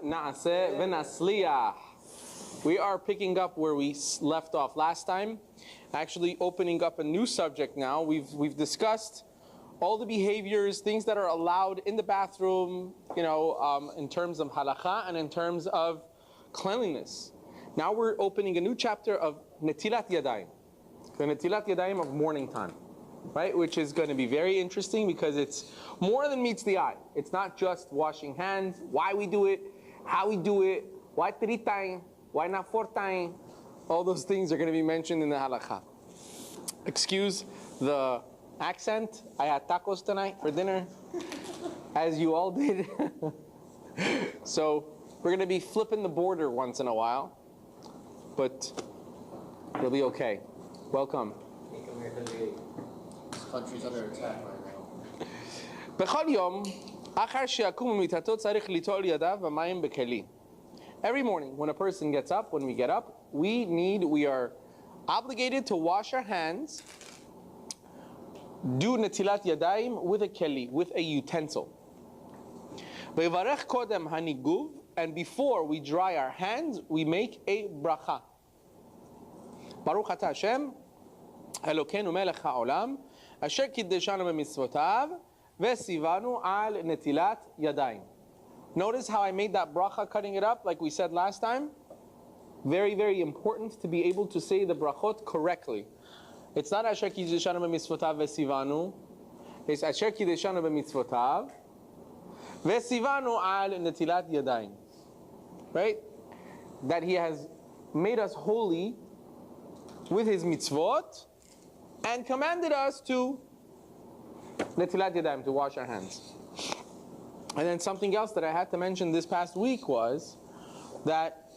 Na'aseh v'nasliyah. We are picking up where we left off last time, actually opening up a new subject now. We've discussed all the behaviors, things that are allowed in the bathroom, in terms of halacha and in terms of cleanliness. Now we're opening a new chapter of Netilat Yadayim, the Netilat Yadayim of morning time, right? Which is going to be very interesting because it's more than meets the eye. It's not just washing hands, why we do it, how we do it, why 3 times, why not 4 times. All those things are going to be mentioned in the halakha. Excuse the accent. I had tacos tonight for dinner, as you all did. So we're going to be flipping the border once in a while, but it'll be okay. Welcome. This country's under attack right now. Every morning when a person gets up, when we get up, we are obligated to wash our hands, do Netilat Yadayim with a keli, with a utensil. And before we dry our hands, we make a bracha. Baruch atah Hashem, Elokeinu melech ha'olam, asher kiddeshanu b'mitzvotav, ve'sivanu al netilat yadayim. Notice how I made that bracha, cutting it up, like we said last time. Very, very important to be able to say the brachot correctly. It's not asher kiddeshanu b'mitzvotav ve'sivanu. It's asher kiddeshanu b'mitzvotav, ve'sivanu al netilat yadayim. Right? That He has made us holy with His mitzvot and commanded us to Netilat Yadayim, to wash our hands. And then something else that I had to mention this past week was that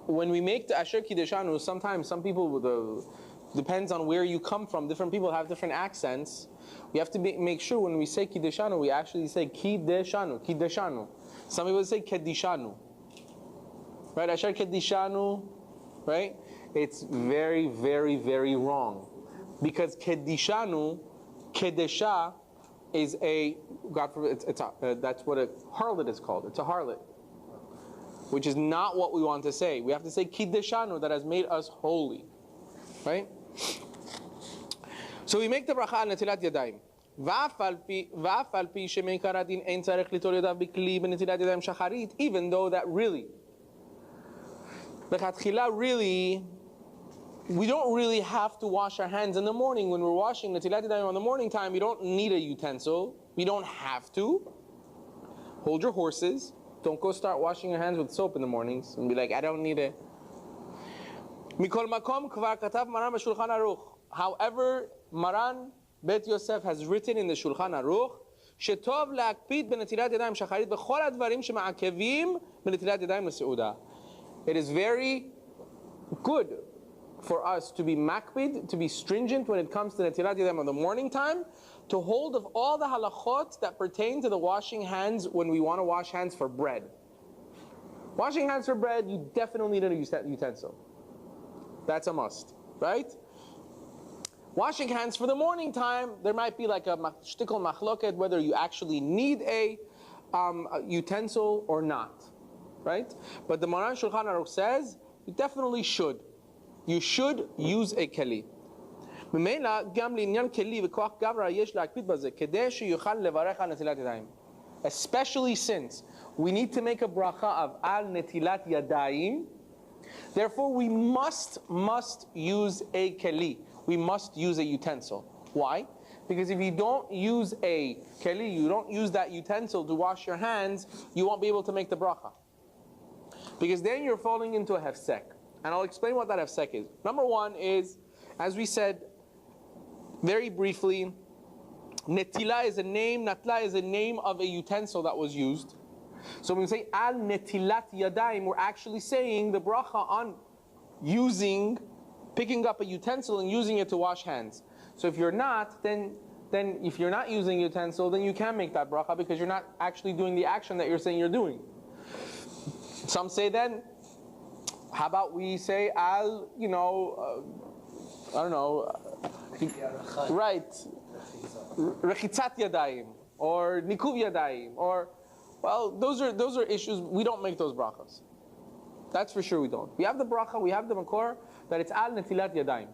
when we make the Asher Kiddeshanu, sometimes some people, depends on where you come from, different people have different accents. We have to make sure when we say Kiddeshanu, we actually say Kiddeshanu, Kiddeshanu. Some people say Keddishanu. Right? Asher Keddishanu, right? It's very, very, very wrong. Because Keddishanu, Kedesha, is a, God forbid, that's what a harlot is called. It's a harlot. Which is not what we want to say. We have to say Kiddeshanu, that has made us holy. Right? So we make the bracha on Netilat Yadayim. Even though that really, we don't really have to wash our hands in the morning. When we're washing Netilat Yadayim on the morning time, we don't need a utensil. We don't have to. Hold your horses. Don't go start washing your hands with soap in the mornings and be like, I don't need it. However, Maran Bet Yosef has written in the Shulchan Aruch, שטוב להקפיד בנטילת ידיים שחרית בכל הדברים שמעכבים בנטילת ידיים לסעודה. It is very good for us to be makpid, to be stringent when it comes to Netilat Yadayim in the morning time, to hold of all the halachot that pertain to the washing hands when we want to wash hands for bread. Washing hands for bread, you definitely need a utensil. That's a must, right? Washing hands for the morning time, there might be like a shtickle machloket whether you actually need a utensil or not, right? But the Maran Shulchan Aruch says you definitely should. You should use a keli. Especially since we need to make a bracha of al netilat yadayim, therefore we must use a keli. We must use a utensil. Why? Because if you don't use a keli, you don't use that utensil to wash your hands, you won't be able to make the bracha. Because then you're falling into a hefsek. And I'll explain what that hefsek is. Number one is, as we said very briefly, Netila is a name, Natla is a name of a utensil that was used. So when we say al netilat yadayim, we're actually saying the bracha on picking up a utensil and using it to wash hands. So if you're not, then if you're not using a utensil, then you can make that bracha because you're not actually doing the action that you're saying you're doing. Some say then, how about we say al, I don't know, right, rechitzat yadayim, or nikuv yadayim, or Well, those are issues. We don't make those brachas. That's for sure we don't. We have the bracha, we have the makor, that it's al netilat yadayim.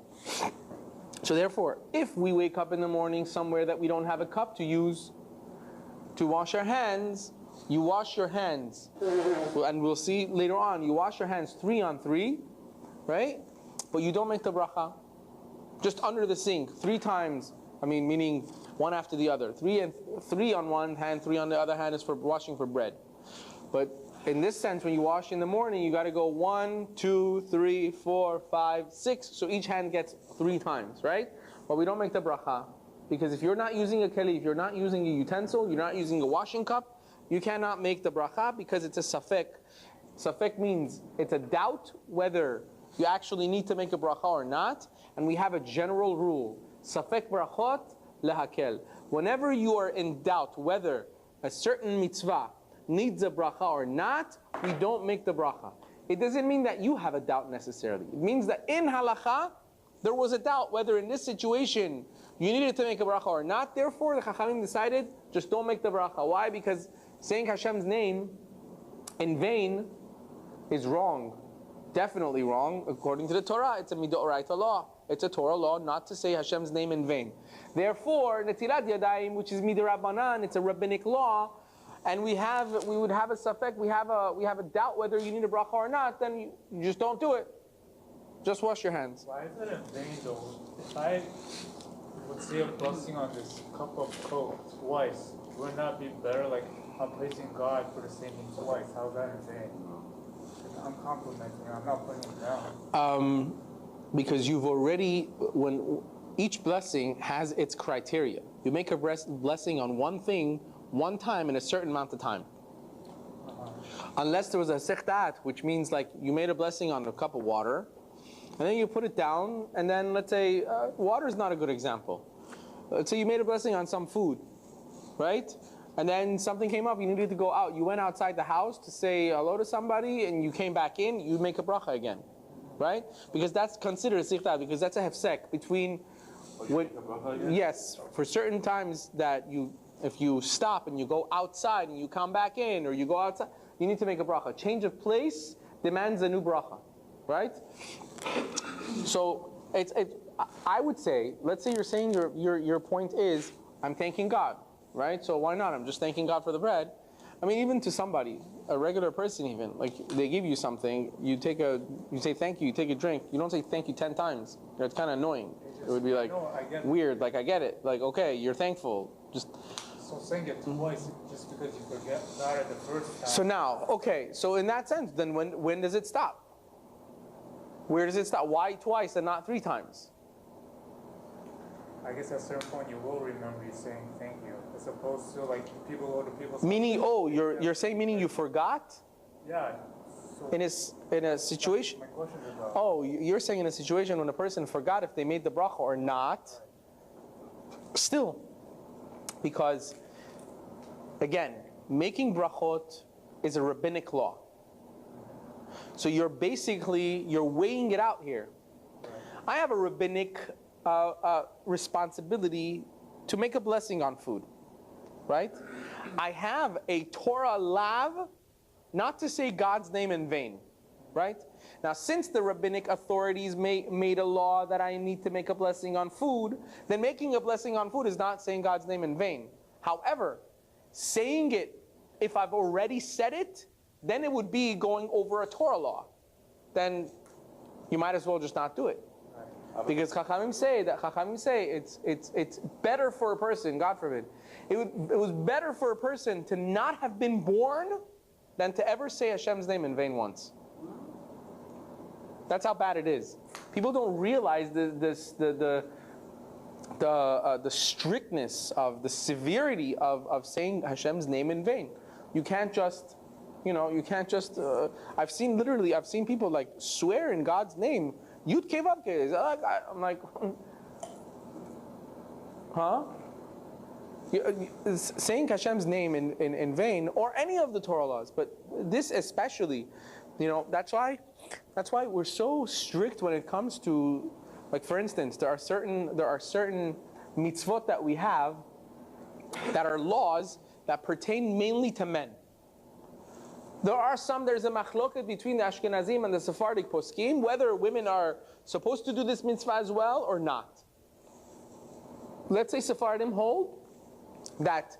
So therefore, if we wake up in the morning somewhere that we don't have a cup to use to wash our hands, you wash your hands. And we'll see later on, you wash your hands 3 on 3, right? But you don't make the bracha. Just under the sink, 3 times. I mean, meaning one after the other. 3 on one hand, 3 on the other hand is for washing for bread. But in this sense, when you wash in the morning, you got to go 1, 2, 3, 4, 5, 6. So each hand gets 3 times, right? But we don't make the bracha. Because if you're not using a keli, if you're not using a utensil, you're not using a washing cup, you cannot make the bracha because it's a safek. Safek means it's a doubt whether you actually need to make a bracha or not. And we have a general rule. Safek brachot lehakel. Whenever you are in doubt whether a certain mitzvah needs a bracha or not, we don't make the bracha. It doesn't mean that you have a doubt necessarily. It means that in halacha, there was a doubt whether in this situation you needed to make a bracha or not. Therefore, the Chachamim decided, just don't make the bracha. Why? Because saying Hashem's name in vain is wrong. Definitely wrong. According to the Torah, it's a midoraita law. It's a Torah law not to say Hashem's name in vain. Therefore, Netilat Yadayim, which is midirabanan, it's a rabbinic law, and we would have a safek, we have a doubt whether you need a bracha or not, then you just don't do it. Just wash your hands. Why is it in vain though? If I would say a blessing on this cup of Coke twice, would it not be better like I'm praising God for the same thing twice? How's that in vain? I'm complimenting, I'm not putting it down. Because you've already, when each blessing has its criteria. You make a blessing on one thing, one time in a certain amount of time. Unless there was a sikhtat, which means like you made a blessing on a cup of water, and then you put it down, and then let's say, water is not a good example. Let's say you made a blessing on some food, right? And then something came up, you needed to go out. You went outside the house to say hello to somebody, and you came back in, you make a bracha again, right? Because that's considered a sikhtat, because that's a hefsek between, yes, for certain times that if you stop and you go outside and you come back in, or you go outside, you need to make a bracha. Change of place demands a new bracha, right? So I would say, let's say you're saying your point is, I'm thanking God, right? So why not? I'm just thanking God for the bread. I mean, even to somebody, a regular person even, like they give you something, you say thank you, you take a drink, you don't say thank you 10 times. It's kind of annoying. It would be like weird, like I get it. Like, okay, you're thankful. So saying it twice just because you forget about it the first time. So now, okay, so in that sense, then when does it stop? Where does it stop? Why twice and not 3 times? I guess at a certain point you will remember you saying thank you, as opposed to like people go to people's. Meaning, you're saying meaning you forgot? Yeah. So in a situation. my question is about. Oh, you're saying in a situation when a person forgot if they made the bracha or not. Still, because again, making brachot is a rabbinic law. So you're weighing it out here. I have a rabbinic responsibility to make a blessing on food, right? I have a Torah lav not to say God's name in vain, right? Now, since the rabbinic authorities made a law that I need to make a blessing on food, then making a blessing on food is not saying God's name in vain. However, saying it, if I've already said it, then it would be going over a Torah law. Then you might as well just not do it. Because Chachamim say it's better for a person, God forbid, it was better for a person to not have been born than to ever say Hashem's name in vain once. That's how bad it is. People don't realize the strictness of the severity of saying Hashem's name in vain. You can't just, I've seen people like swear in God's name. Yud Kei Vav Kei. I'm like, huh? Saying Hashem's name in vain, or any of the Torah laws, but this especially, that's why we're so strict when it comes to, like for instance, there are certain mitzvot that we have that are laws that pertain mainly to men. There's a machloket between the Ashkenazim and the Sephardic poskim, whether women are supposed to do this mitzvah as well or not. Let's say Sephardim hold that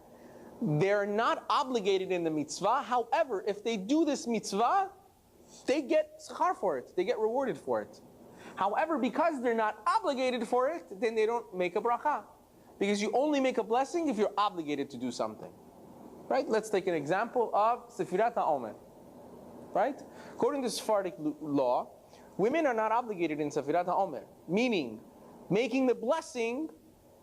they're not obligated in the mitzvah. However, if they do this mitzvah, they get schar for it. They get rewarded for it. However, because they're not obligated for it, then they don't make a bracha. Because you only make a blessing if you're obligated to do something. Right? Let's take an example of Sefirat HaOmer. Right? According to Sephardic law, women are not obligated in Sefirat HaOmer. Meaning, making the blessing,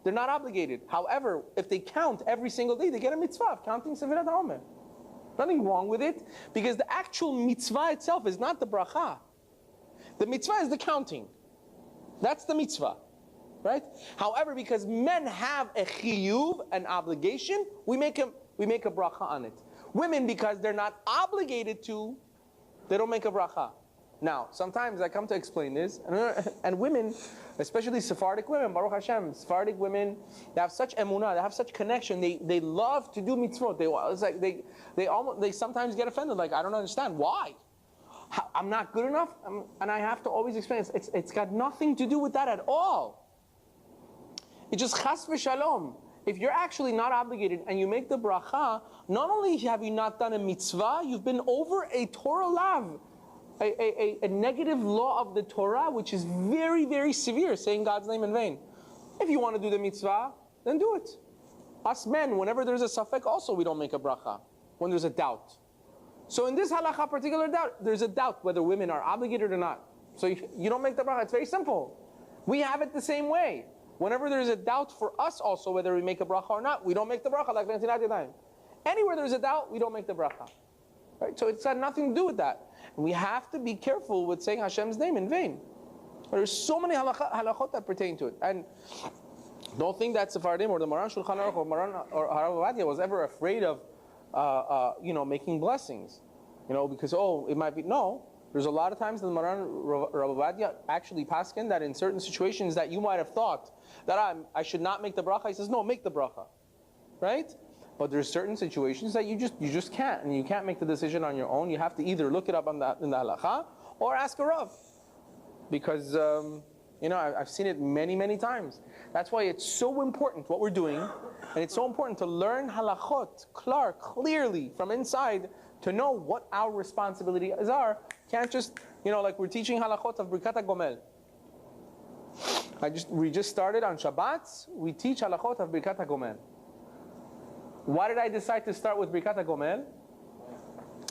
they're not obligated. However, if they count every single day, they get a mitzvah of counting Sefirat HaOmer. Nothing wrong with it, because the actual mitzvah itself is not the bracha. The mitzvah is the counting. That's the mitzvah. Right? However, because men have a chiyuv, an obligation, we make a bracha on it. Women, because they're not obligated to, they don't make a bracha. Now, sometimes I come to explain this, and women, especially Sephardic women, Baruch Hashem, Sephardic women, they have such emunah, they have such connection, they love to do mitzvot. It's like they sometimes get offended, like, I don't understand, why? I'm not good enough? And I have to always explain, it's got nothing to do with that at all. It's just chas v'shalom. If you're actually not obligated and you make the bracha, not only have you not done a mitzvah, you've been over a Torah lav, a negative law of the Torah, which is very, very severe, saying God's name in vain. If you want to do the mitzvah, then do it. Us men, whenever there's a safek, also we don't make a bracha, when there's a doubt. So in this halakha particular doubt, there's a doubt whether women are obligated or not. So you don't make the bracha. It's very simple. We have it the same way. Whenever there's a doubt for us also whether we make a bracha or not, we don't make the bracha, like Netilat Yadayim. Anywhere there's a doubt, we don't make the bracha. Right? So it's got nothing to do with that. And we have to be careful with saying Hashem's name in vain. There's so many halachot that pertain to it. And don't think that Sephardim or the Maran Shulchan Aruch or Maran or Harav Ovadia was ever afraid of making blessings. Because, it might be. No. There's a lot of times that the Maran Rav Ovadia actually paskin that in certain situations that you might have thought that I should not make the bracha. He says, no, make the bracha. Right? But there's certain situations that you just can't, and you can't make the decision on your own. You have to either look it up in the halakha or ask a Rav. Because, I've seen it many, many times. That's why it's so important what we're doing, and it's so important to learn halachot clearly from inside to know what our responsibilities are. Can't just, like we're teaching halachot of Birkat HaGomel. We just started on Shabbats, we teach halachot of Birkat HaGomel. Why did I decide to start with Birkat HaGomel?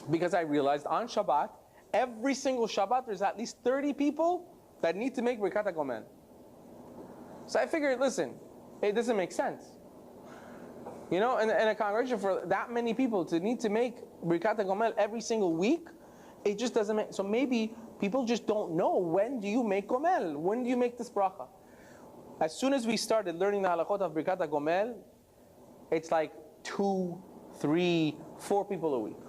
Because I realized on Shabbat, every single Shabbat, there's at least 30 people that need to make Birkat HaGomel. So I figured, listen, it doesn't make sense. In a congregation for that many people to need to make Birkat HaGomel every single week, it just doesn't make. So maybe people just don't know, when do you make Gomel? When do you make this bracha? As soon as we started learning the halachot of Birkat HaGomel, it's like 2, 3, 4 people a week.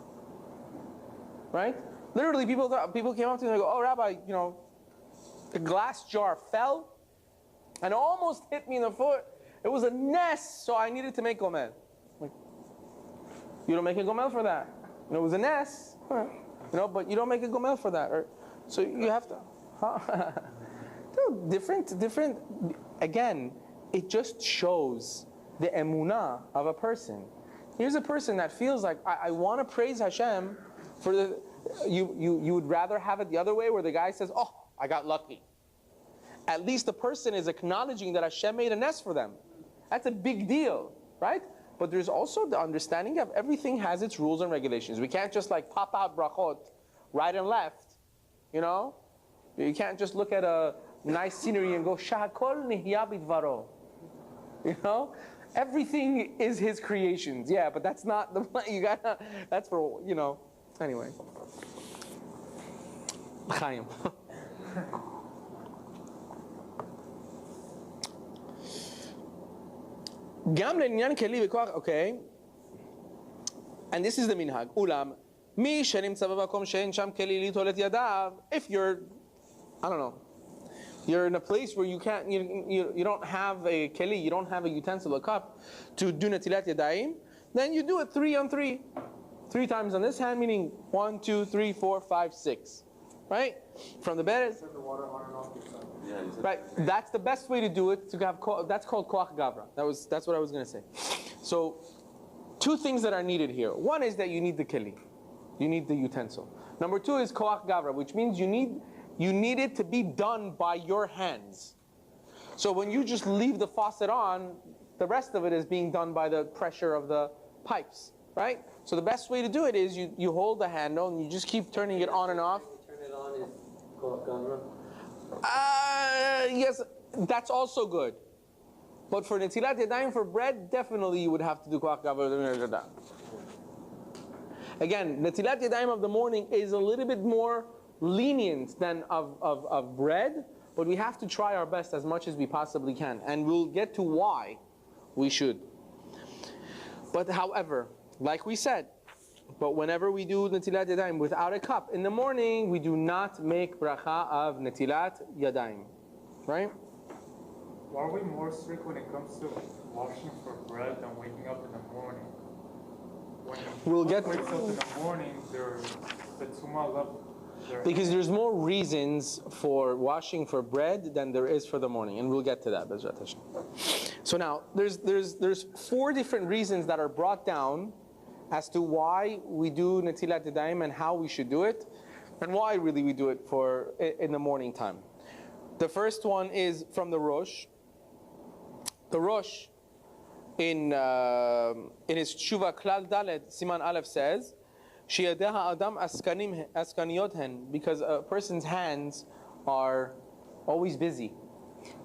Right? Literally, people came up to me and they go, oh, Rabbi, the glass jar fell and almost hit me in the foot. It was a nest, so I needed to make gomel. Like, you don't make a gomel for that. It was a nest, but you don't make a gomel for that. So you have to. Different. Again, it just shows the emunah of a person. Here's a person that feels like, I want to praise Hashem for the. You would rather have it the other way, where the guy says, oh, I got lucky. At least the person is acknowledging that Hashem made a nest for them. That's a big deal, right? But there's also the understanding of everything has its rules and regulations. We can't just pop out brachot right and left, You can't just look at a nice scenery and go, Shahakol nihya bidvaro. Everything is His creations. Yeah, but that's not the, that's for, anyway. Chaim. Okay, and this is the minhag. Ulam, mi שנמצא במקום שאין שם כלי ליטול את ידיו. If you're, I don't know, you're in a place where you can't, you don't have a keli, you don't have a utensil, a cup to do netilat yadayim, then you do it 3 on 3. 3 times on this hand, meaning 1, 2, 3, 4, 5, 6. Right? From the bed. Turn the water on and off yourself. Yeah, you said Right. That's the best way to do it. To have that's called koach gavra. That's what I was going to say. So 2 things that are needed here. One is that you need the keli. You need the utensil. Number 2 is koach gavra, which means you need it to be done by your hands. So when you just leave the faucet on, the rest of it is being done by the pressure of the pipes, right? So the best way to do it is you hold the handle and you just keep turning it on and off. turn it on is koach gavra. Yes, that's also good. But for Netilat Yadayim, for bread, definitely you would have to do koach gavra. Again, Netilat Yadayim of the morning is a little bit more lenient than of bread, but we have to try our best as much as we possibly can. And we'll get to why we should. But however, like we said, but whenever we do Netilat Yadayim without a cup in the morning, we do not make Beracha of Netilat Yadayim. Right? Why are we more strict when it comes to washing for bread than waking up in the morning? When We'll you get- wakes up in the morning, the tumah level. Because there's more reasons for washing for bread than there is for the morning, and we'll get to that, Bezrat Hashem. So now, there's 4 different reasons that are brought down as to why we do Netilat Yadayim and how we should do it, and why really we do it in the morning time. The first one is from the Rosh. The Rosh in his Tshuva Klal Dalet Siman Aleph says, Sheyadeha Adam askaniyot hen, because a person's hands are always busy.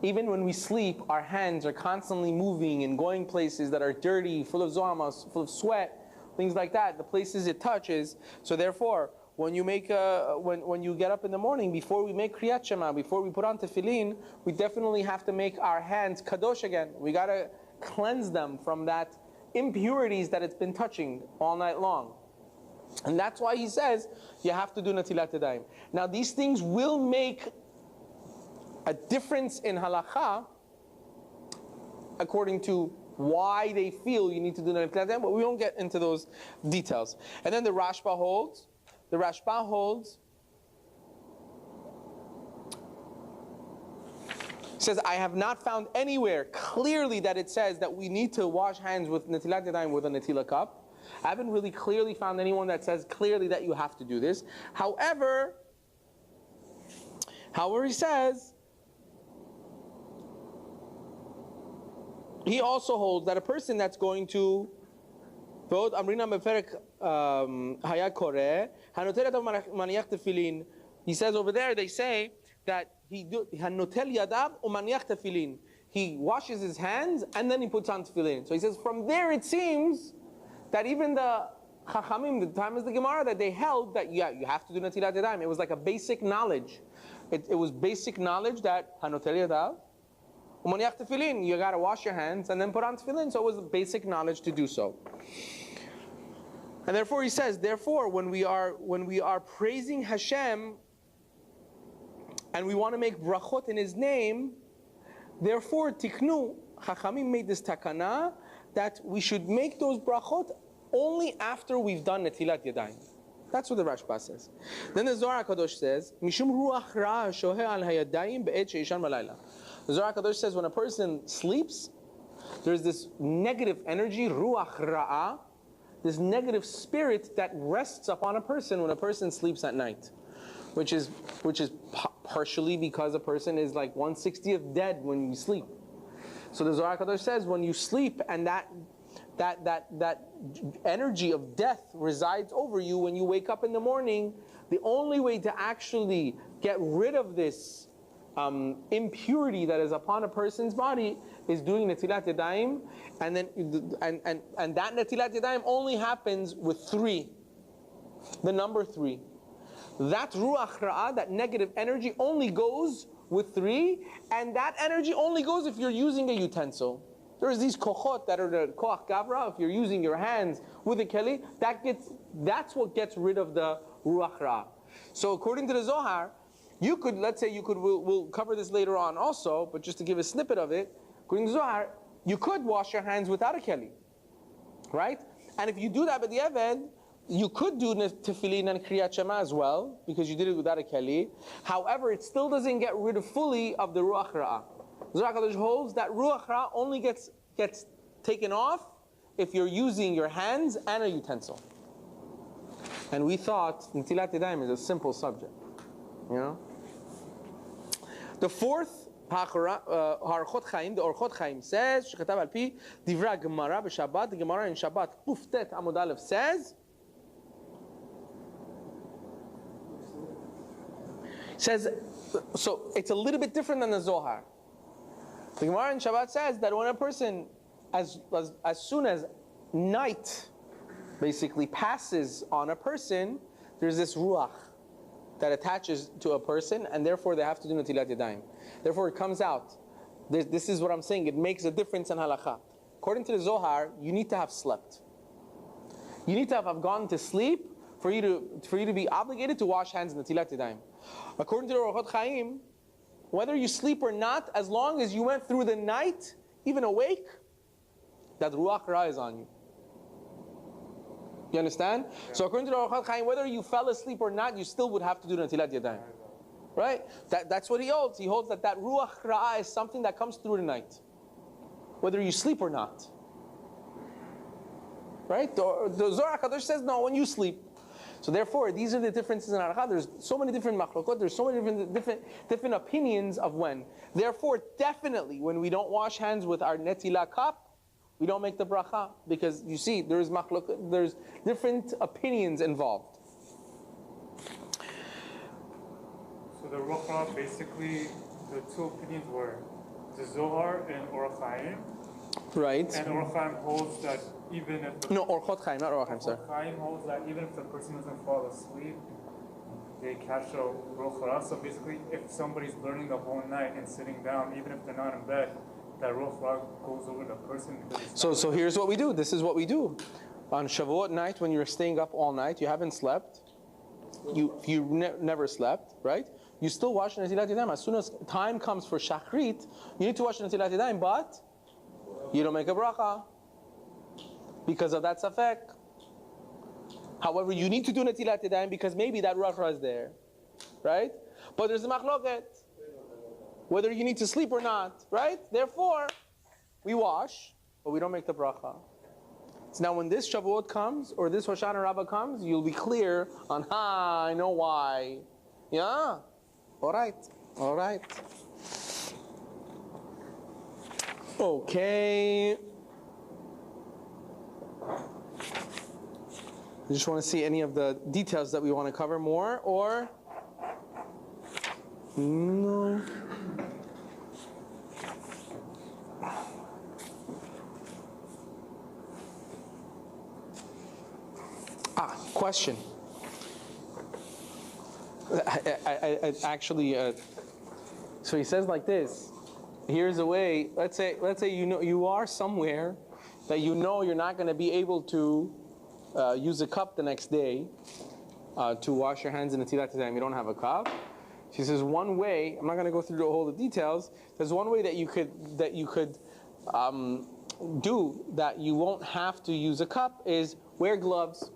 Even when we sleep, our hands are constantly moving and going places that are dirty, full of zohamas, full of sweat, things like that. The places it touches. So therefore, when you when you get up in the morning, before we make Kriyat Shema, before we put on tefillin, we definitely have to make our hands kadosh again. We gotta cleanse them from that impurities that it's been touching all night long. And that's why he says you have to do Netilat Yadayim. Now these things will make a difference in halacha according to why they feel you need to do Netilat Yadayim, but we won't get into those details. And then the Rashba holds, says, I have not found anywhere clearly that it says that we need to wash hands with Netilat Yadayim with a Netila cup. I haven't really clearly found anyone that says clearly that you have to do this. However, he says, he also holds that a person that's going to he says over there, they say that he washes his hands and then he puts on tefillin. So he says from there it seems that even the Chachamim, the time is the Gemara, that they held that you have to do Netilat Yadayim. It was like a basic knowledge. It was basic knowledge that Hanotel Yadav, Umaniach Tefillin, you got to wash your hands and then put on tefillin. So it was basic knowledge to do so. And therefore he says, therefore when we are praising Hashem and we want to make brachot in His name, therefore tiknu, Chachamim made this takana that we should make those brachot only after we've done Netilat Yadayim. That's what the Rashba says. Then the Zohar HaKadosh says, Mishum ruach ra'a shohe al hayadayim be'et she'ishan balayla. The Zohar HaKadosh says when a person sleeps, there's this negative energy, ruach ra'a, this negative spirit that rests upon a person when a person sleeps at night, which is partially because a person is like 1/60th dead when you sleep. So the Zohar HaKadosh says when you sleep and that energy of death resides over you, when you wake up in the morning, the only way to actually get rid of this impurity that is upon a person's body is doing Netilat Yadayim, and then and that Netilat Yadayim only happens with 3, the number 3. That Ruach Ra'ah, that negative energy, only goes with 3, and that energy only goes if you're using a utensil. There's these kochot that are the koach gavra. If you're using your hands with a keli, that's what gets rid of the ruach ra'ah. So according to the Zohar, we'll cover this later on also, but just to give a snippet of it, according to the Zohar, you could wash your hands without a keli, right? And if you do that with the eved, you could do tefillin and kriyat shema as well, because you did it without a keli. However, it still doesn't get rid of fully of the ruach ra'ah. Zohar HaKadosh holds that ruach ra'ah only gets taken off if you're using your hands and a utensil. And we thought Netilat Yadayim is a simple subject, you know. The fourth Halachot Chaim, the Orchot Chaim says, Shechatav al pi Divra Gemara b'Shabbat. The Gemara in Shabbat Kuftet Amud Aleph says, so it's a little bit different than the Zohar. The Gemara in Shabbat says that when a person, as soon as night basically passes on a person, there's this ruach that attaches to a person, and therefore they have to do Netilat Yadayim. Therefore it comes out. This is what I'm saying. It makes a difference in halakha. According to the Zohar, you need to have slept. You need to have gone to sleep for you to be obligated to wash hands in Netilat Yadayim. According to the Orchot Chaim, whether you sleep or not, as long as you went through the night, even awake, that ruach ra'ah is on you. You understand? Yeah. So according to the Orchot Chaim, whether you fell asleep or not, you still would have to do Netilat Yadayim. Right? That's what he holds. He holds that ruach ra'ah is something that comes through the night, whether you sleep or not. Right? The Zohar HaKadosh says no, when you sleep. So therefore, these are the differences in halakha. There's so many different machlokot. There's so many different opinions of when. Therefore, definitely, when we don't wash hands with our Netilat cup, we don't make the bracha, because you see, there's different opinions involved. So the Ruach, basically, the two opinions were the Zohar and Orach Chaim. Right. And Orach Chaim holds that even if the Orchot Chaim, not Orach Chaim, sir. Orach Chaim holds that even if the person doesn't fall asleep, they catch a Ruach. So basically, if somebody's learning the whole night and sitting down, even if they're not in bed, that Ruach goes over the person. So here's what we do. This is what we do. On Shavuot night, when you're staying up all night, you haven't slept, you never slept, right? You still wash Netilat Yadayim. As soon as time comes for Shachrit, you need to wash Netilat Yadayim, but you don't make a bracha because of that safek. However, you need to do Netilat Yadayim because maybe that ruach ra'ah is there, right? But there's a machloket whether you need to sleep or not, right? Therefore, we wash, but we don't make the bracha. So now when this Shavuot comes, or this Hoshana Rabbah comes, you'll be clear on, I know why. Yeah? Alright. Okay. You just want to see any of the details that we want to cover more, or? No. Question. I actually, so he says like this. Here's a way. Let's say you are somewhere that you're not going to be able to use a cup the next day to wash your hands in the Netilat Yadayim. You don't have a cup. She says one way. I'm not going to go through all the details. There's one way that you could do that you won't have to use a cup is wear gloves.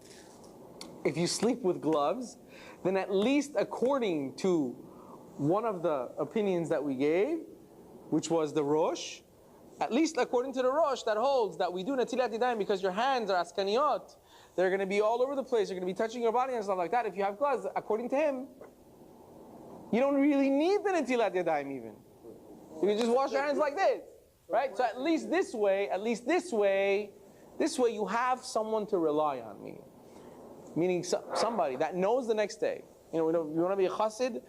If you sleep with gloves, then at least according to one of the opinions that we gave, which was the Rosh, at least according to the Rosh that holds that we do Netilat Yadayim because your hands are askaniyot, they're going to be all over the place, you're going to be touching your body and stuff like that. If you have gloves, according to him, you don't really need the Netilat Yadayim even. You can just wash your hands like this, right? So at least this way, you have someone to rely on, meaning somebody that knows the next day. You want to be a chassid,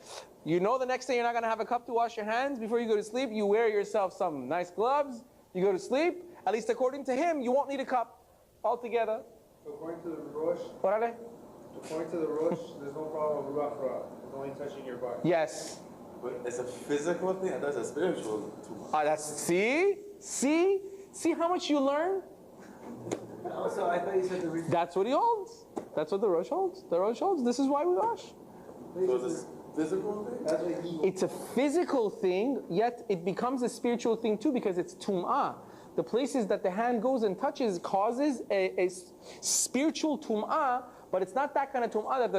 you know the next day you're not going to have a cup to wash your hands before you go to sleep, you wear yourself some nice gloves, you go to sleep, at least according to him, you won't need a cup altogether. According to the Rosh, there's no problem with ruach ra'ah. It's only touching your body. Yes. But it's a physical thing and that's a spiritual too. See how much you learn? Also, I thought you said the reason. That's what he holds. That's what the Rosh holds. The Rosh holds. This is why we wash. So it's a physical thing? That's what he. It's a physical thing, yet it becomes a spiritual thing too because it's tum'ah. The places that the hand goes and touches causes a spiritual tum'ah But it's not that kind of tum'ah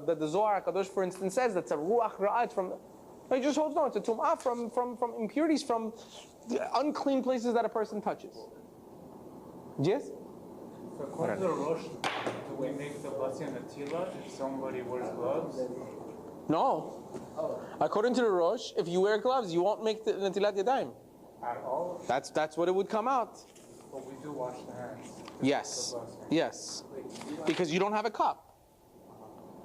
that the Zohar HaKadosh, for instance, says that's a ruach ra'ah. It's from, he just holds no, it's a tum'ah from impurities, from the unclean places that a person touches. Yes? So according to the Rosh, do we make the blessing on Netilat if somebody wears gloves? No. According to the Rosh, if you wear gloves, you won't make the Netilat Yadayim. At all? That's what it would come out. But we do wash the hands. Yes. Yes. Because you don't have a cup.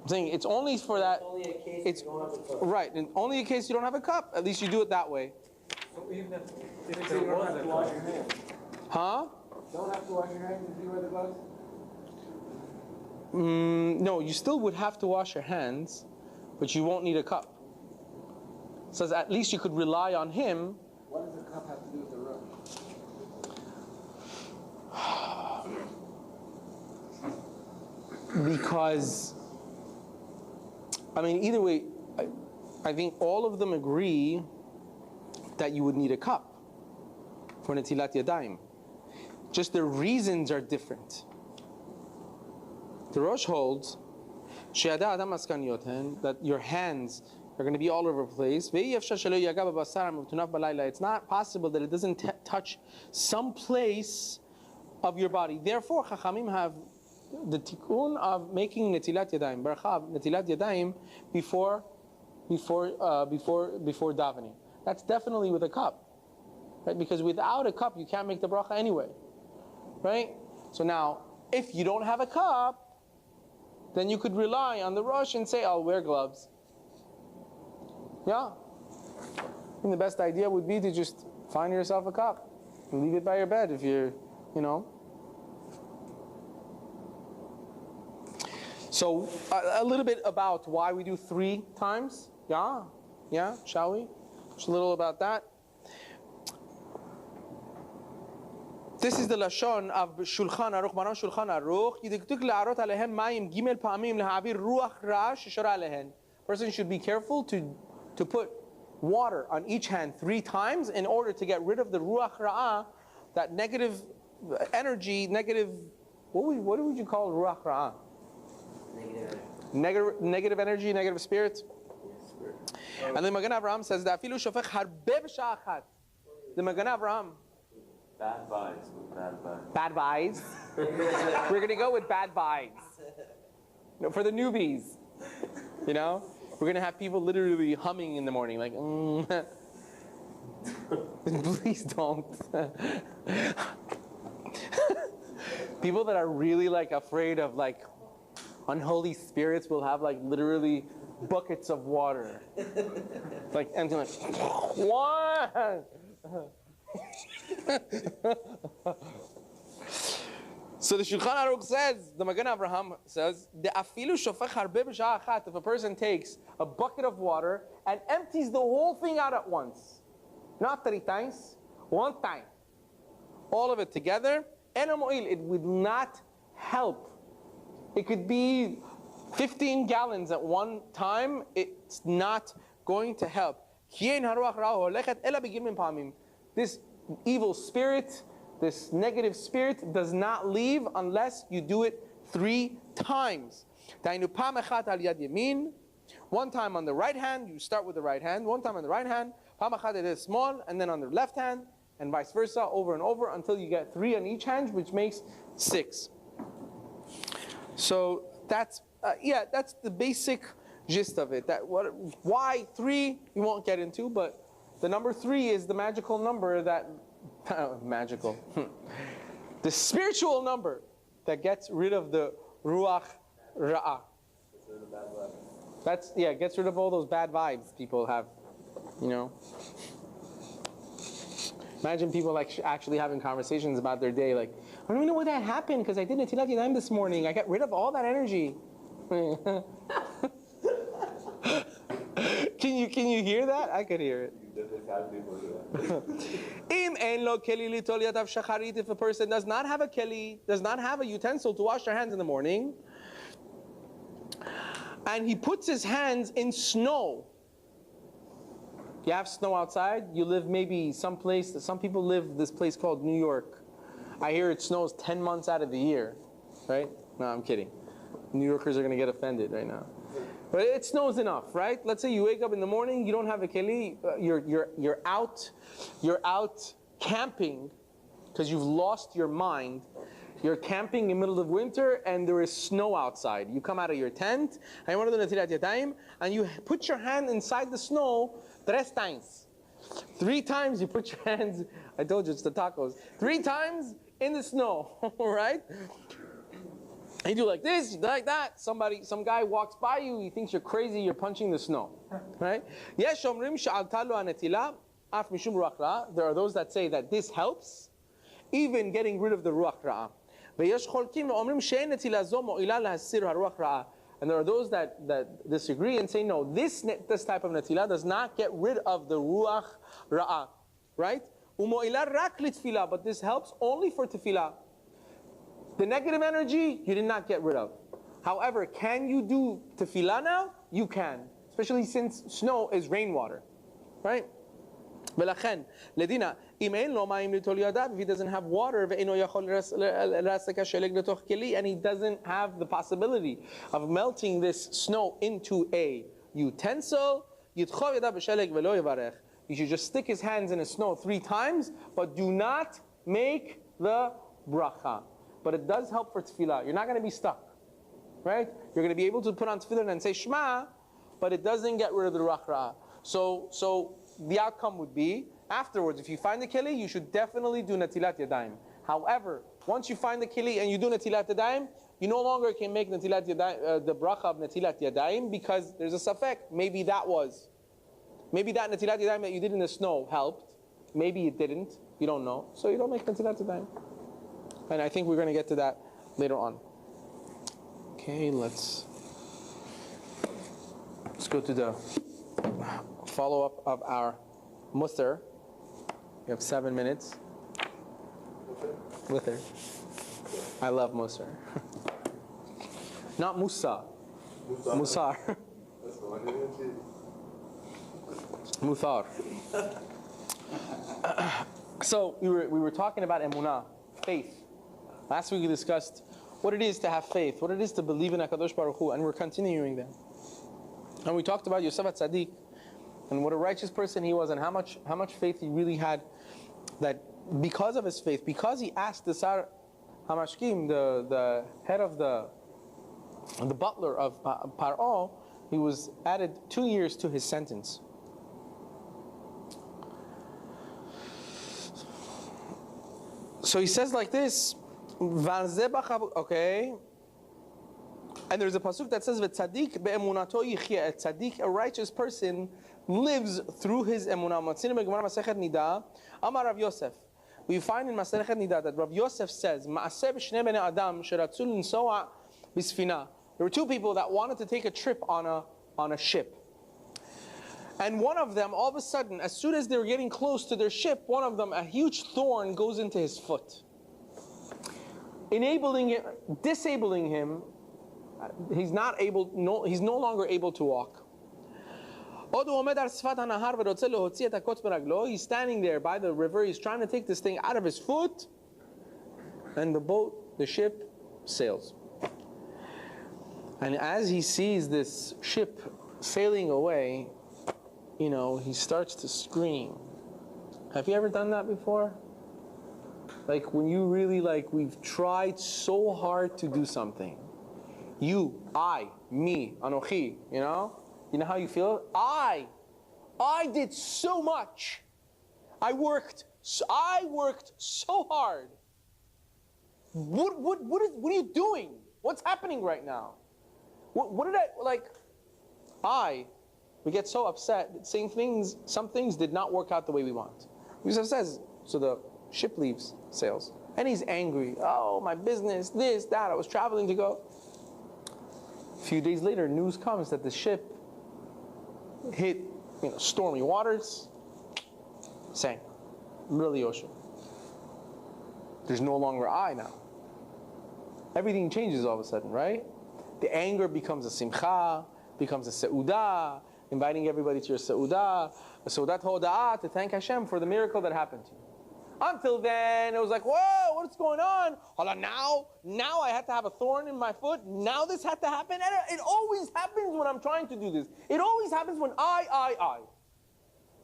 I'm saying it's only for that. Only in case It's you don't have a cup. right, and only in case you don't have a cup. At least you do it that way. So even if So there you don't was have a to wash glove, your hands. Huh? Don't have to wash your hands if you wear the gloves? No, you still would have to wash your hands, but you won't need a cup. Says at least you could rely on him. What does the cup have to do with the room? Because, I mean, either way, I think all of them agree that you would need a cup for Netilat Yadayim. Just the reasons are different. The Rosh holds that your hands are going to be all over the place. It's not possible that it doesn't touch some place of your body. Therefore, Chachamim have the tikkun of making Netilat Yadayim, Beracha, Netilat Yadayim before davening. That's definitely with a cup, right? Because without a cup, you can't make the bracha anyway, right? So now, if you don't have a cup, then you could rely on the Rosh and say, I'll wear gloves. Yeah. I think the best idea would be to just find yourself a cup and leave it by your bed if you're, So a little bit about why we do 3 times. Yeah, shall we? Just a little about that. This is the Lashon of Shulchan Aruch, Maran Shulchan Aruch. Yidiktuk la'arot alehem mayim gimel pa'amim le'ha'avir ruach ra'a sheshara alehen. Person should be careful to put water on each hand 3 times in order to get rid of the ruach ra'ah, that negative energy, what would you call ruach ra'ah? Negative energy, negative spirit. And the Magen Avraham says that afilu shofech harbe b'sha'a achat. The Magen Avraham. Bad vibes. Bad vibes. We're going to go with bad vibes. For the newbies. We're going to have people literally humming in the morning, like, Please don't. People that are really afraid of unholy spirits will have literally buckets of water. Empty, what? So the Shulchan Aruch says, the Magen Avraham says, if a person takes a bucket of water and empties the whole thing out at once, not 3 times, 1 time, all of it together, it would not help. It could be 15 gallons at one time, it's not going to help. This evil spirit, this negative spirit does not leave unless you do it 3 times. 1 time on the right hand, you start with the right hand. 1 time on the right hand, it is small, and then on the left hand, and vice versa, over and over until you get 3 on each hand, which makes 6. So that's the basic gist of it. Why 3 we won't get into, but the number 3 is the magical number that magical, the spiritual number that gets rid of the ruach ra'ah. Gets rid of all those bad vibes people have. Imagine people actually having conversations about their day, I don't even know what that happened because I did Netilat Yadayim this morning. I got rid of all that energy. Can you hear that? I could hear it. If a person does not have a keli, does not have a utensil to wash their hands in the morning, and he puts his hands in snow. You have snow outside. You live maybe someplace. Some people live this place called New York. I hear it snows 10 months out of the year, right? No, I'm kidding. New Yorkers are going to get offended right now. But it snows enough, right? Let's say you wake up in the morning, you don't have a keli, you're out camping because you've lost your mind. You're camping in the middle of winter and there is snow outside. You come out of your tent and you want to do Netilat Yadayim and you put your hand inside the snow 3 times. 3 times you put your hands, I told you it's the tacos, 3 times in the snow, right? You do like this, you do like that. Some guy walks by you, he thinks you're crazy, you're punching the snow, right? There are those that say that this helps, even getting rid of the ruach ra'ah. And there are those that disagree and say, no, this type of netilah does not get rid of the ruach ra'ah, right? But this helps only for tefillah. The negative energy, you did not get rid of. However, can you do tefillah now? You can, especially since snow is rainwater, right? If he doesn't have water, and he doesn't have the possibility of melting this snow into a utensil, you should just stick his hands in the snow 3 times, but do not make the bracha. But it does help for tefillah. You're not going to be stuck, right? You're going to be able to put on tefillah and say Shema, but it doesn't get rid of the ruach ra'ah. So the outcome would be, afterwards, if you find the keli, you should definitely do Netilat Yadayim. However, once you find the keli and you do Netilat Yadayim, you no longer can make Netilat Yadayim, the bracha of Netilat Yadayim, because there's a safek. Maybe that Netilat Yadayim that you did in the snow helped. Maybe it didn't. You don't know. So you don't make Netilat Yadayim. And I think we're going to get to that later on. Okay, let's go to the follow-up of our Musar. We have 7 minutes. With her. I love Musar. Not Musa. Musar. Muthar. So we were talking about emunah, faith. Last week we discussed what it is to have faith, what it is to believe in HaKadosh Baruch Hu, and we're continuing that. And we talked about Yosef HaTzadik, and what a righteous person he was, and how much faith he really had, that because of his faith, because he asked the Sar HaMashkim, the head of the butler of Paro, he was added 2 years to his sentence. So he says like this, okay, and there's a pasuk that says, "V'tzadik be'emunato yichya." A tzaddik, a righteous person, lives through his emunah. Amar Rav Yosef. We find in Masechet Nida that Rav Yosef says, "Ma'aseh b'shnei bnei adam sheratzu linsoa b'sfina." There were 2 people that wanted to take a trip on a ship, and one of them, all of a sudden, as soon as they were getting close to their ship, one of them, a huge thorn goes into his foot, disabling him. He's no longer able to walk. He's standing there by the river. He's trying to take this thing out of his foot, and the ship sails. And as he sees this ship sailing away, he starts to scream. Have you ever done that before? Like when you really we've tried so hard to do something. You, I, me, Anochi, you know how you feel? I did so much. I worked so hard. What are you doing? What's happening right now? What did we get so upset that some things did not work out the way we want. Yusuf says, so the ship leaves, sails, and he's angry. Oh, my business, this, that, I was traveling to go. A few days later, news comes that the ship hit stormy waters, sank, middle of the ocean. There's no longer I now. Everything changes all of a sudden, right? The anger becomes a simcha, becomes a seudah, inviting everybody to your seudah, a seudat hoda'ah, to thank Hashem for the miracle that happened to you. Until then, it was like, whoa, what's going on? Now I had to have a thorn in my foot. Now this had to happen. And it always happens when I'm trying to do this. It always happens when I.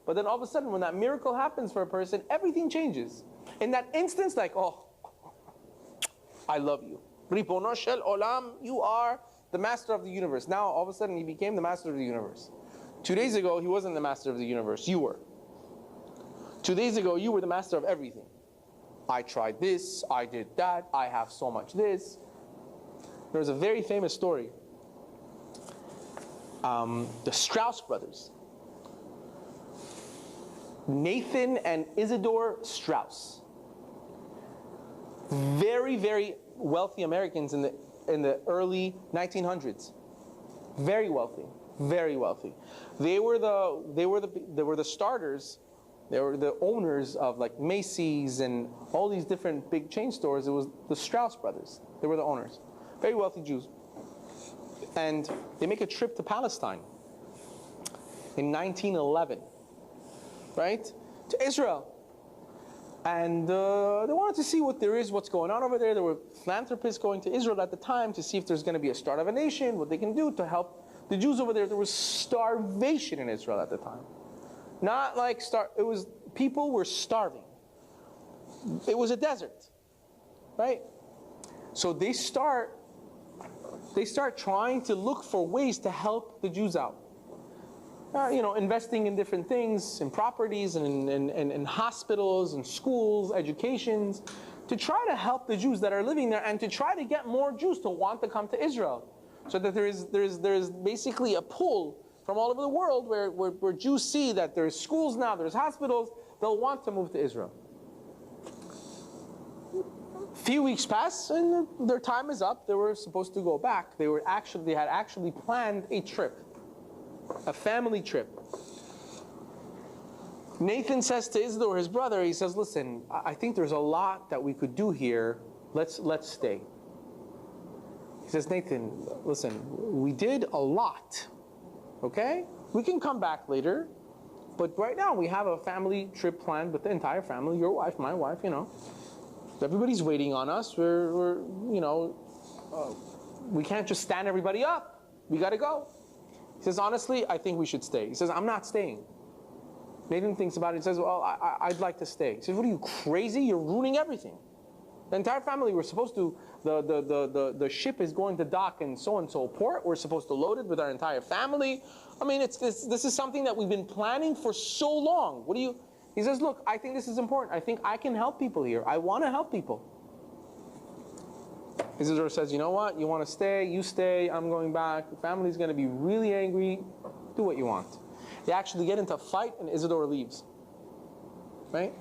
But then all of a sudden, when that miracle happens for a person, everything changes. In that instance, like, oh, I love you. Ribono shel olam, you are the master of the universe. Now, all of a sudden, he became the master of the universe. 2 days ago, he wasn't the master of the universe. You were. 2 days ago, you were the master of everything. I tried this, I did that, I have so much this. There's a very famous story. The Strauss brothers. Nathan and Isidore Strauss. Very, very wealthy Americans in the early 1900s. Very wealthy, very wealthy. They were the starters. They were the owners of like Macy's and all these different big chain stores. It was the Strauss brothers. They were the owners. Very wealthy Jews. And they make a trip to Palestine in 1911, right? To Israel. And they wanted to see what there is, what's going on over there. There were philanthropists going to Israel at the time to see if there's going to be a start of a nation, what they can do to help the Jews over there. There was starvation in Israel at the time. Not like people were starving. It was a desert, right? So they start trying to look for ways to help the Jews out. Investing in different things, in properties, and in hospitals, and schools, educations, to try to help the Jews that are living there, and to try to get more Jews to want to come to Israel, so that there is basically a pull from all over the world where Jews see that there's schools now, there's hospitals, they'll want to move to Israel. A few weeks pass and their time is up. They were supposed to go back. They had actually planned a trip, a family trip. Nathan says to Isidore, his brother, he says, listen, I think there's a lot that we could do here. Let's stay. He says, Nathan, listen, we did a lot. Okay? We can come back later. But right now we have a family trip planned with the entire family, your wife, my wife, Everybody's waiting on us. We can't just stand everybody up. We got to go. He says, honestly, I think we should stay. He says, I'm not staying. Nathan thinks about it. He says, well, I'd like to stay. He says, what are you, crazy? You're ruining everything. The entire family, we're supposed to, the ship is going to dock in so-and-so port. We're supposed to load it with our entire family. I mean, this is something that we've been planning for so long. He says, look, I think this is important. I think I can help people here. I want to help people. Isidore says, you know what? You want to stay? You stay. I'm going back. The family's going to be really angry. Do what you want. They actually get into a fight and Isidore leaves. Right?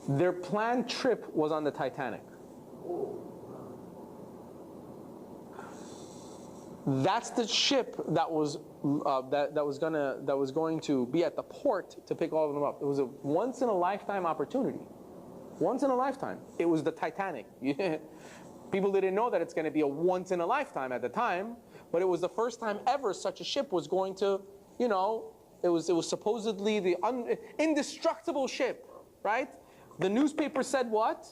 Their planned trip was on the Titanic. That's the ship that was going to be at the port to pick all of them up. It was a once in a lifetime opportunity. Once in a lifetime. It was the Titanic. People didn't know that it's going to be a once in a lifetime at the time, but it was the first time ever such a ship was going to, it was supposedly the indestructible ship, right? The newspaper said what?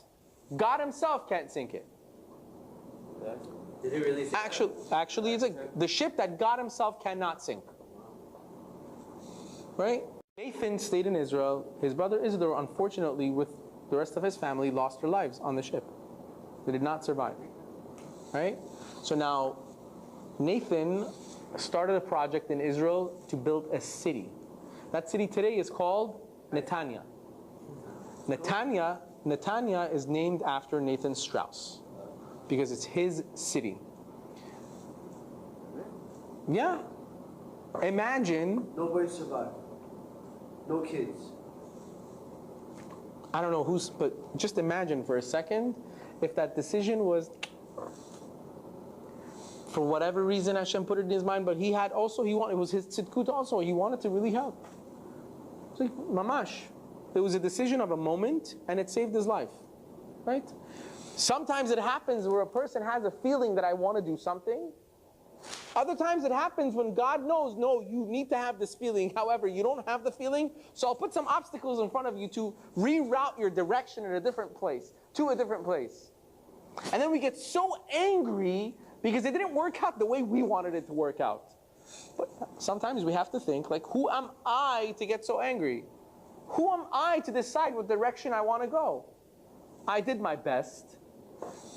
God himself can't sink it. Did it really sink? Actually, it's like the ship that God himself cannot sink. Right? Nathan stayed in Israel. His brother Isidore, unfortunately, with the rest of his family, lost their lives on the ship. They did not survive. Right? So now, Nathan started a project in Israel to build a city. That city today is called Netanya. Netanya is named after Nathan Strauss because it's his city. Yeah. Imagine. Nobody survived. No kids. I don't know but just imagine for a second if that decision was, for whatever reason Hashem put it in his mind, but it was his tzidkut also, he wanted to really help. It's like, mamash. It was a decision of a moment, and it saved his life, right? Sometimes it happens where a person has a feeling that I want to do something, Other times it happens when God knows, no, you need to have this feeling. However, you don't have the feeling, so I'll put some obstacles in front of you to reroute your direction in a different place, to a different place. And then we get so angry because it didn't work out the way we wanted it to work out. But sometimes we have to think, like, who am I to get so angry? Who am I to decide what direction I want to go? I did my best.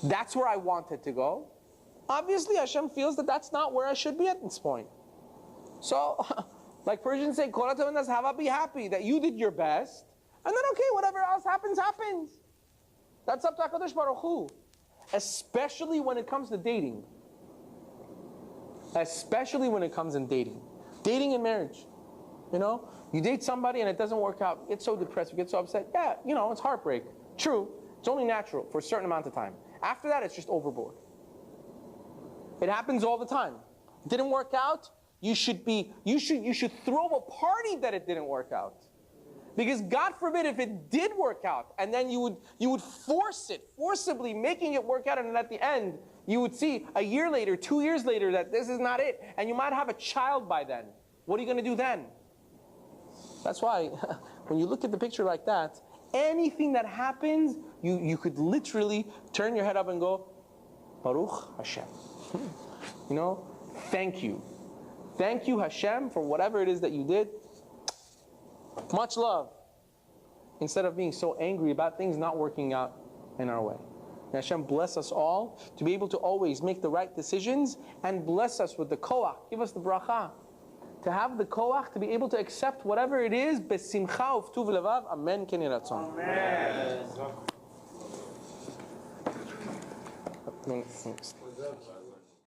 That's where I wanted to go. Obviously, Hashem feels that that's not where I should be at this point. So, like Persians say, be happy that you did your best, and then okay, whatever else happens, happens. That's up to HaKadosh Baruch Hu. Especially when it comes to dating. Especially when it comes in dating. Dating and marriage. You know, you date somebody and it doesn't work out, you get so depressed, you get so upset. Yeah, you know, it's heartbreak. True, it's only natural for a certain amount of time. After that, it's just overboard. It happens all the time. It didn't work out. You should throw a party that it didn't work out. Because God forbid if it did work out, and then you would force it, forcibly making it work out, and then at the end, you would see a year later, 2 years later, that this is not it, and you might have a child by then. What are you going to do then? That's why, when you look at the picture like that, anything that happens, you could literally turn your head up and go, Baruch Hashem. You know, thank you. Thank you, Hashem, for whatever it is that you did. Much love. Instead of being so angry about things not working out in our way. May Hashem bless us all to be able to always make the right decisions, and bless us with the koach. Give us the bracha. To have the koach to be able to accept whatever it is. Besimcha uftuv levav. Amen. Ken yeh ratzon. Amen.